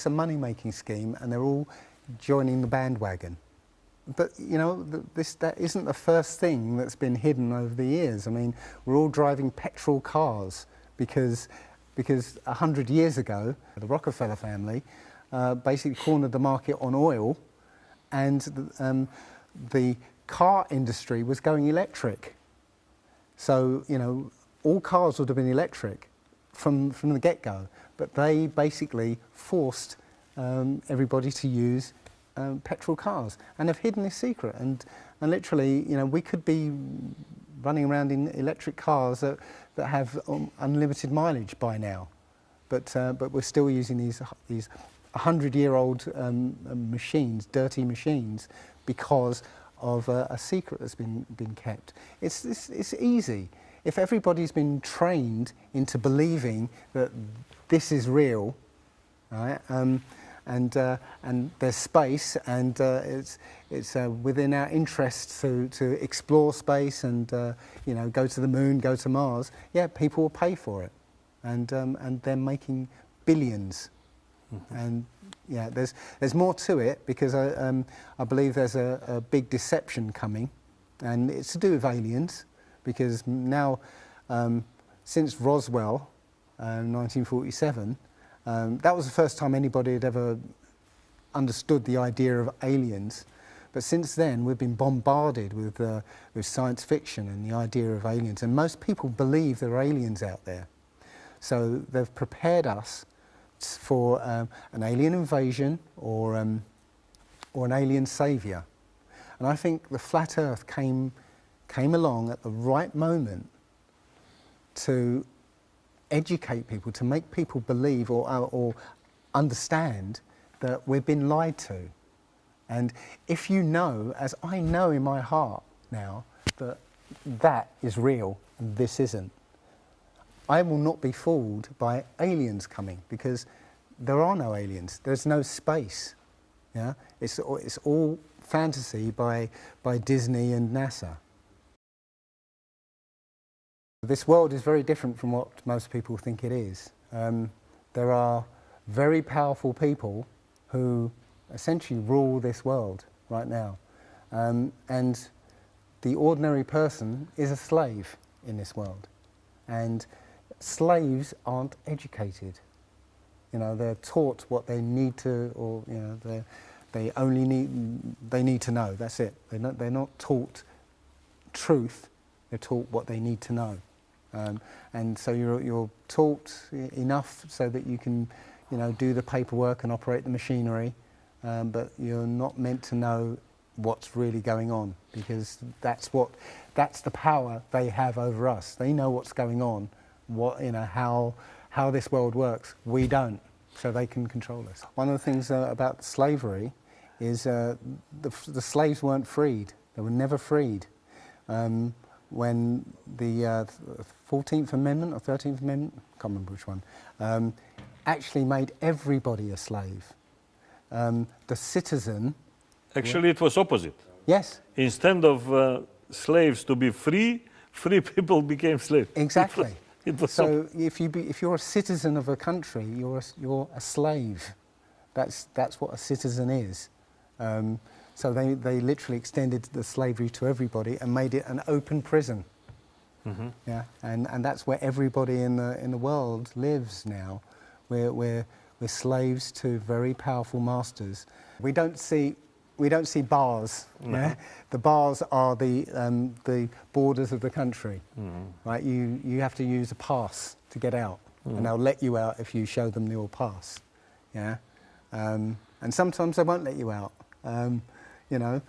a money-making scheme, and they're all joining the bandwagon. But you know, that isn't the first thing that's been hidden over the years. I mean, we're all driving petrol cars because 100 years ago, the Rockefeller family basically cornered the market on oil, and the car industry was going electric. So, you know, all cars would have been electric from the get-go, but they basically forced everybody to use petrol cars, and have hidden this secret. And literally, you know, we could be running around in electric cars that have unlimited mileage by now, but we're still using these 100-year-old machines, dirty machines, because of a secret that's been kept. It's easy. If everybody's been trained into believing that this is real, right, and there's space, and it's within our interests to explore space and you know, go to the moon, go to Mars, yeah, people will pay for it, and they're making billions. And yeah, there's more to it, because I believe there's a big deception coming, and it's to do with aliens, because now since Roswell, 1947, that was the first time anybody had ever understood the idea of aliens. But since then, we've been bombarded with science fiction and the idea of aliens, and most people believe there are aliens out there. So they've prepared us for an alien invasion or an alien saviour. And I think the flat Earth came along at the right moment to educate people, to make people believe or understand that we've been lied to. And if you know, as I know in my heart now, that that is real and this isn't, I will not be fooled by aliens coming, because there are no aliens. There's no space. Yeah, it's all fantasy by Disney and NASA. This world is very different from what most people think it is. There are very powerful people who essentially rule this world right now, and the ordinary person is a slave in this world, and slaves aren't educated. You know, they're taught what they need to, or you know, they need to know. That's it. They're not taught truth. They're taught what they need to know, and so you're taught enough so that you can, you know, do the paperwork and operate the machinery, but you're not meant to know what's really going on, because that's the power they have over us. They know what's going on. You know, how this world works. We don't, so they can control us. One of the things about slavery is the slaves weren't freed. They were never freed. When the 14th Amendment or 13th Amendment, I can't remember which one, actually made everybody a slave. The citizen... Actually, it was opposite. Yes. Instead of slaves to be free people became slaves. Exactly. It was so if you're a citizen of a country, you're a slave. That's what a citizen is. So they literally extended the slavery to everybody and made it an open prison. Mm-hmm. Yeah, and that's where everybody in the world lives now. We're slaves to very powerful masters. We don't see bars. No. Yeah? The bars are the borders of the country. Mm-hmm. Right? You have to use a pass to get out, mm-hmm. and they'll let you out if you show them your pass. Yeah, and sometimes they won't let you out. You know,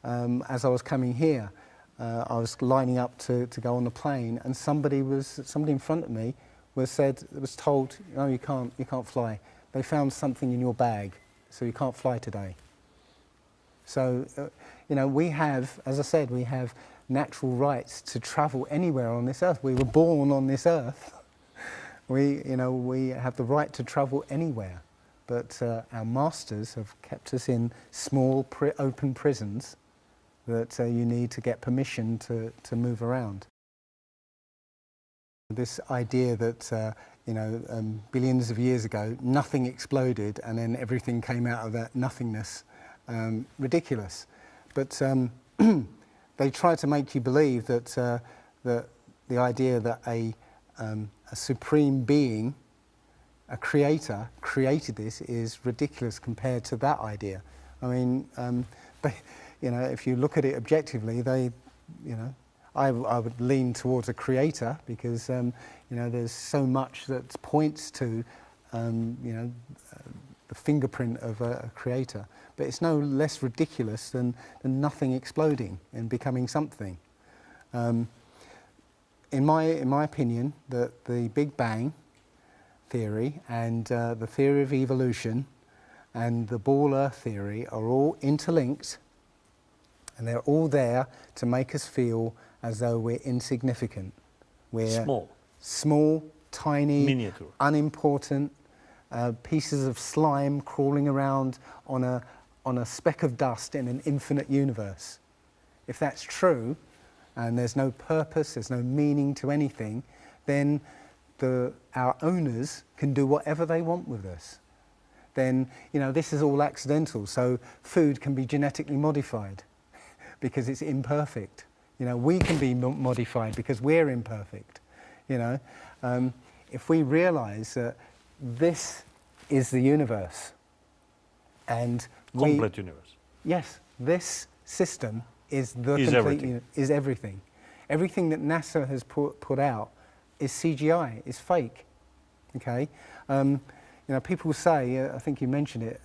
as I was coming here, I was lining up to go on the plane, and somebody in front of me was told, no, you can't fly. They found something in your bag, so you can't fly today. So, you know, we have, as I said, we have natural rights to travel anywhere on this earth. We were born on this earth. We have the right to travel anywhere. But our masters have kept us in small, open prisons that you need to get permission to move around. This idea that, billions of years ago, nothing exploded and then everything came out of that nothingness. Ridiculous, but they try to make you believe that the idea that a supreme being, a creator, created this is ridiculous compared to that idea. I mean, if you look at it objectively, I would lean towards a creator, because there's so much that points to the fingerprint of a creator. But it's no less ridiculous than nothing exploding and becoming something. In my opinion, the Big Bang theory and the theory of evolution and the ball Earth theory are all interlinked, and they're all there to make us feel as though we're insignificant. We're small, tiny, miniature, unimportant pieces of slime crawling around on a speck of dust in an infinite universe. If that's true, and there's no purpose, there's no meaning to anything, then our owners can do whatever they want with us. Then, you know, this is all accidental, so food can be genetically modified because it's imperfect. You know, we can be modified because we're imperfect. You know, if we realize that this is the universe, and complete universe. Yes, this system is is everything. Everything that NASA has put out is CGI, is fake. Okay, you know, people say, I think you mentioned it.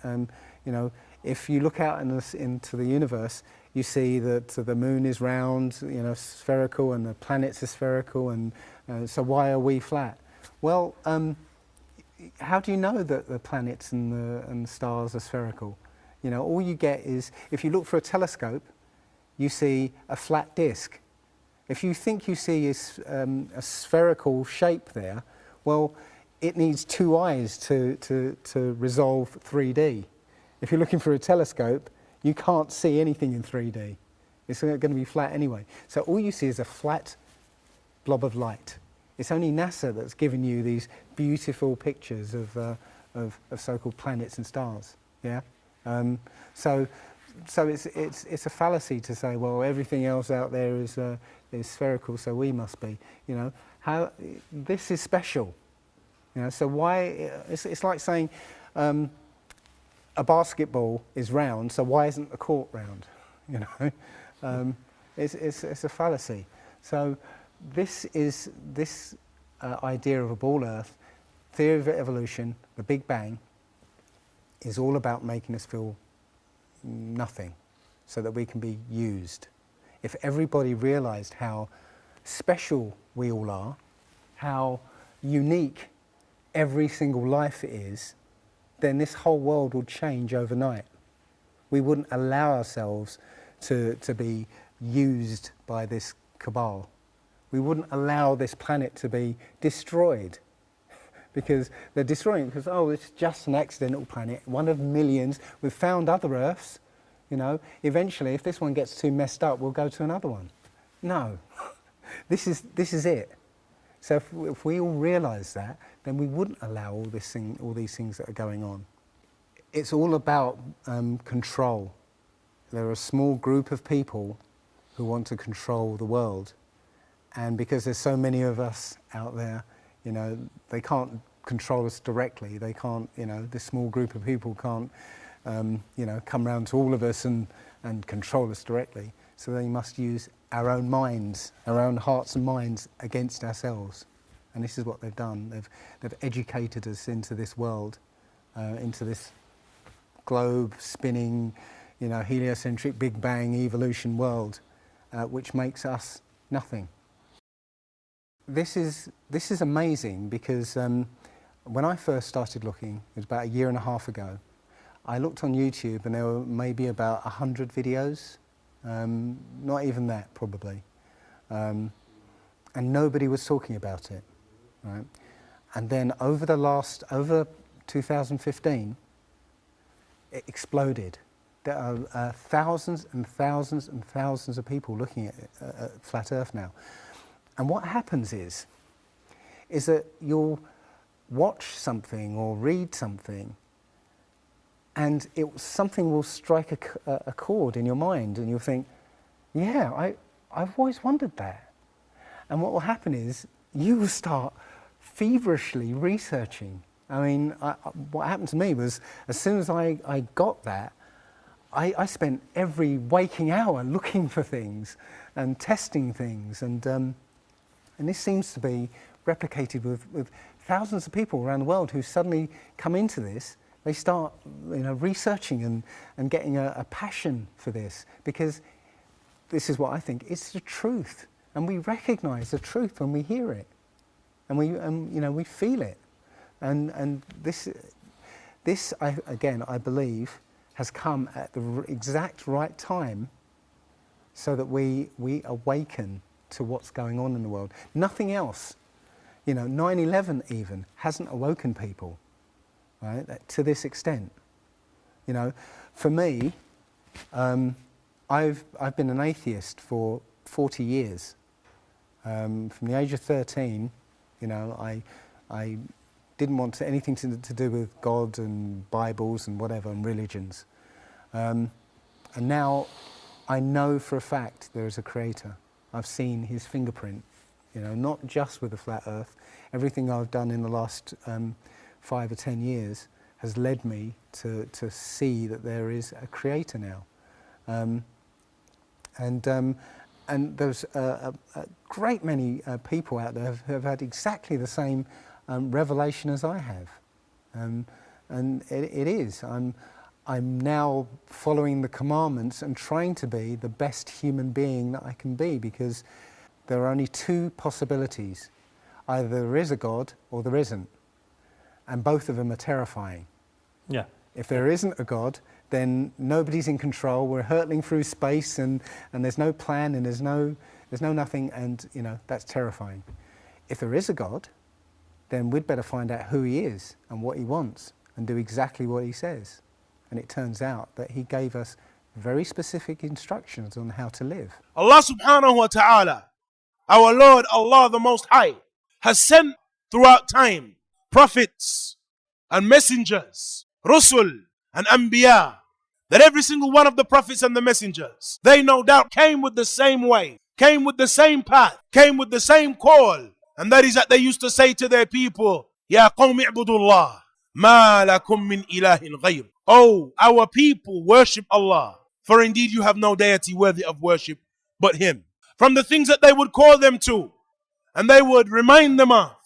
You know, if you look out into the universe, you see that the moon is round, you know, spherical, and the planets are spherical, and so why are we flat? Well, how do you know that the planets and the stars are spherical? You know, all you get is, if you look for a telescope, you see a flat disk. If you think you see a spherical shape there, well, it needs two eyes to resolve 3D. If you're looking for a telescope, you can't see anything in 3D. It's going to be flat anyway. So all you see is a flat blob of light. It's only NASA that's given you these beautiful pictures of so-called planets and stars. Yeah. So it's a fallacy to say, well, everything else out there is spherical, so we must be. You know, how this is special. You know, so why? It's like saying a basketball is round, so why isn't the court round? You know, it's a fallacy. So this idea of a ball Earth, theory of evolution, the Big Bang, is all about making us feel nothing, so that we can be used. If everybody realized how special we all are, how unique every single life is, then this whole world would change overnight. We wouldn't allow ourselves to be used by this cabal. We wouldn't allow this planet to be destroyed, because they're destroying it because, oh, it's just an accidental planet, one of millions. We've found other Earths, you know. Eventually, if this one gets too messed up, we'll go to another one. No, this is it. So if we all realise that, then we wouldn't allow all these things that are going on. It's all about control. There are a small group of people who want to control the world, and because there's so many of us out there, you know, they can't control us directly. They can't, you know, this small group of people can't, you know, come round to all of us and control us directly. So they must use our own minds, our own hearts and minds against ourselves. And this is what they've done. They've educated us into this world, into this globe spinning, you know, heliocentric Big Bang evolution world, which makes us nothing. This is amazing because when I first started looking, it was about 1.5 years ago, I looked on YouTube and there were maybe about 100 videos, not even that probably, and nobody was talking about it, right? And then over 2015, it exploded. There are thousands and thousands and thousands of people looking at Flat Earth now. And what happens is that you'll watch something or read something, and something will strike a chord in your mind, and you'll think, yeah, I've always wondered that. And what will happen is you will start feverishly researching. I mean, what happened to me was, as soon as I got that, I spent every waking hour looking for things and testing things, and this seems to be replicated with thousands of people around the world who suddenly come into this. They start, you know, researching and getting a passion for this, because this is what I think, it's the truth, and we recognise the truth when we hear it, and we you know, we feel it, and This, I believe, has come at the exact right time so that we awaken to what's going on in the world. Nothing else, 9/11 even hasn't awoken people, right, to this extent. For me, I've been an atheist for 40 years. From the age of 13, I didn't want anything to do with God and Bibles and whatever and religions. And now I know for a fact there is a creator. I've seen his fingerprint, not just with the flat earth. Everything I've done in the last 5 or 10 years has led me to see that there is a creator now. And there's a great many people out there who have had exactly the same revelation as I have. And it is. I'm now following the commandments and trying to be the best human being that I can be, because there are only two possibilities. Either there is a God or there isn't. And both of them are terrifying. Yeah. If there isn't a God, then nobody's in control. We're hurtling through space and there's no plan and there's no nothing, and that's terrifying. If there is a God, then we'd better find out who he is and what he wants and do exactly what he says. And it turns out that he gave us very specific instructions on how to live. Allah subhanahu wa ta'ala, our Lord Allah the Most High, has sent throughout time prophets and messengers, Rusul and Anbiya, that every single one of the prophets and the messengers, they no doubt came with the same way, came with the same path, came with the same call. And that is that they used to say to their people, Ya qawmi i'budullah, ma lakum min ilahin ghayr. Oh, our people, worship Allah, for indeed you have no deity worthy of worship but him. From the things that they would call them to, and they would remind them of,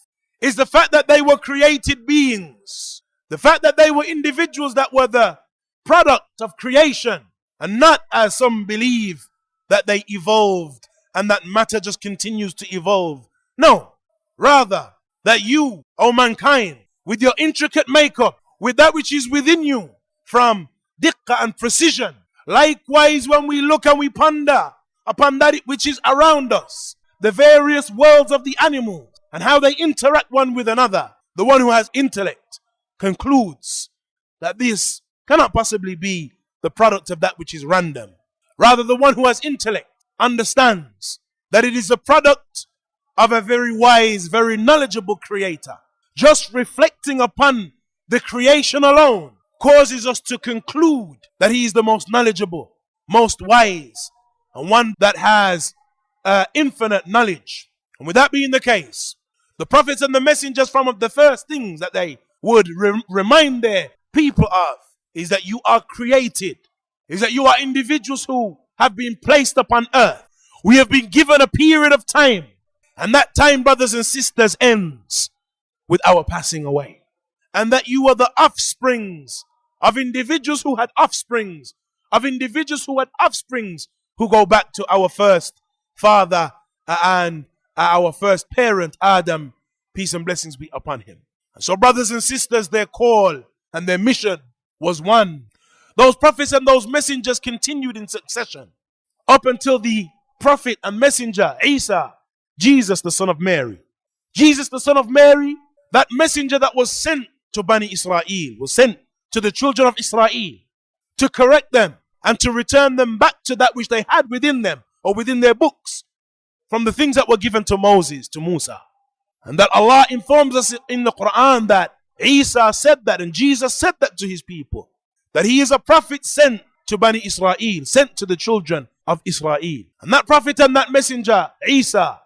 is the fact that they were created beings. The fact that they were individuals that were the product of creation, and not, as some believe, that they evolved and that matter just continues to evolve. No, rather that you, O mankind, with your intricate makeup, with that which is within you, from diqqah and precision. Likewise, when we look and we ponder upon that which is around us, the various worlds of the animals and how they interact one with another, the one who has intellect concludes that this cannot possibly be the product of that which is random. Rather, the one who has intellect understands that it is the product of a very wise, very knowledgeable creator. Just reflecting upon the creation alone causes us to conclude that he is the most knowledgeable, most wise, and one that has infinite knowledge. And with that being the case, the prophets and the messengers, from the first things that they would remind their people of is that you are created, is that you are individuals who have been placed upon earth. We have been given a period of time, and that time, brothers and sisters, ends with our passing away. And that you are the offsprings of individuals who had offsprings, of individuals who had offsprings who go back to our first father and our first parent, Adam, peace and blessings be upon him. And so, brothers and sisters, their call and their mission was one. Those prophets and those messengers continued in succession up until the prophet and messenger, Isa, Jesus, the son of Mary. Jesus, the son of Mary, that messenger that was sent to Bani Israel, was sent to the children of Israel to correct them and to return them back to that which they had within them or within their books from the things that were given to Moses, to Musa. And that Allah informs us in the Quran that Isa said that and Jesus said that to his people, that he is a prophet sent to Bani Israel, sent to the children of Israel. And that prophet and that messenger, Isa,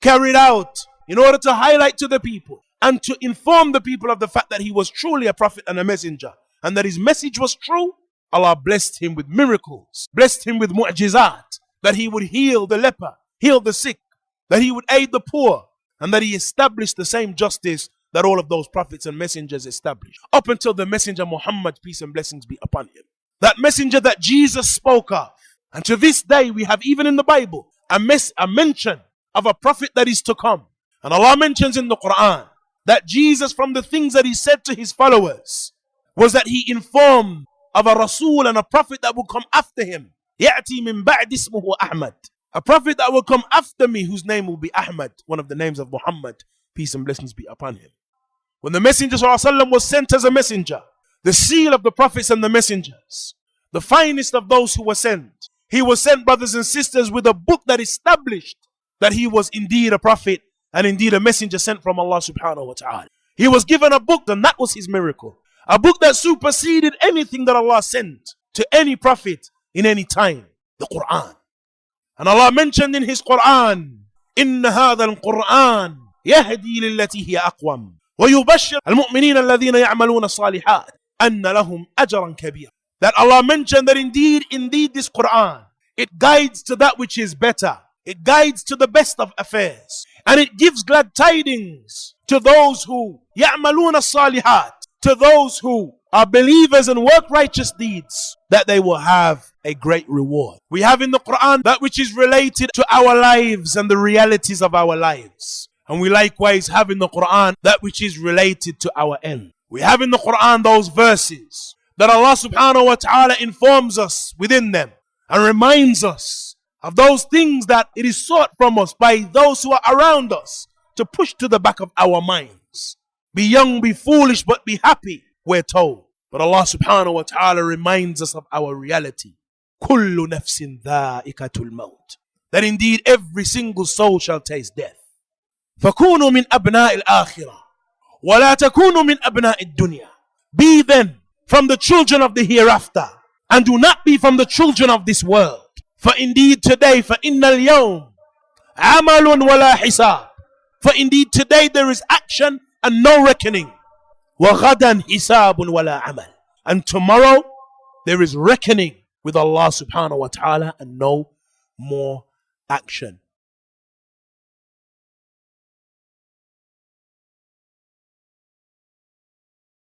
carried out in order to highlight to the people and to inform the people of the fact that he was truly a prophet and a messenger, and that his message was true. Allah blessed him with miracles, blessed him with mu'jizat, that he would heal the leper, heal the sick, that he would aid the poor, and that he established the same justice that all of those prophets and messengers established, up until the messenger Muhammad, peace and blessings be upon him. That messenger that Jesus spoke of. And to this day, we have even in the Bible a mention of a prophet that is to come. And Allah mentions in the Quran that Jesus, from the things that he said to his followers, was that he informed of a Rasul and a prophet that would come after him. يأتي من بعد اسمه أحمد. A prophet that will come after me whose name will be Ahmad, one of the names of Muhammad, peace and blessings be upon him. When the Messenger ﷺ was sent as a messenger, the seal of the prophets and the messengers, the finest of those who were sent, he was sent, brothers and sisters, with a book that established that he was indeed a prophet and indeed a messenger sent from Allah subhanahu wa ta'ala. He was given a book, and that was his miracle. A book that superseded anything that Allah sent to any prophet in any time, the Quran. And Allah mentioned in his Quran, إِنَّ هَذَا الْقُرْآنِ يَهْدِي لِلَّتِي هِيَ أَقْوَمُ وَيُبَشِّرُ الْمُؤْمِنِينَ الَّذِينَ يَعْمَلُونَ الصَّالِحَاتِ أَنَّ لَهُمْ أَجْرًا كَبِيرًا. That Allah mentioned that indeed this Quran, it guides to that which is better. It guides to the best of affairs. And it gives glad tidings to those who يَعْمَلُونَ الصَّالِحَاتِ, to those who are believers and work righteous deeds, that they will have a great reward. We have in the Quran that which is related to our lives and the realities of our lives. And we likewise have in the Quran that which is related to our end. We have in the Quran those verses that Allah subhanahu wa ta'ala informs us within them and reminds us of those things that it is sought from us by those who are around us to push to the back of our minds. Be young, be foolish, but be happy, we're told. But Allah subhanahu wa ta'ala reminds us of our reality. كُلُّ نَفْسٍ ذَائِقَةُ الْمَوْتِ. That indeed every single soul shall taste death. فَكُونُوا مِنْ أَبْنَاءِ الْآخِرَةِ وَلَا تَكُونُوا مِنْ أَبْنَاءِ الدُّنْيَا. Be then from the children of the hereafter, and do not be from the children of this world. For indeed today, فَإِنَّ الْيَوْمِ عَمَلٌ وَلَا حِسَابٌ. For indeed today there is action and no reckoning. وَغَدًا حِسَابٌ وَلَا عَمَلٌ. And tomorrow there is reckoning with Allah subhanahu wa ta'ala and no more action.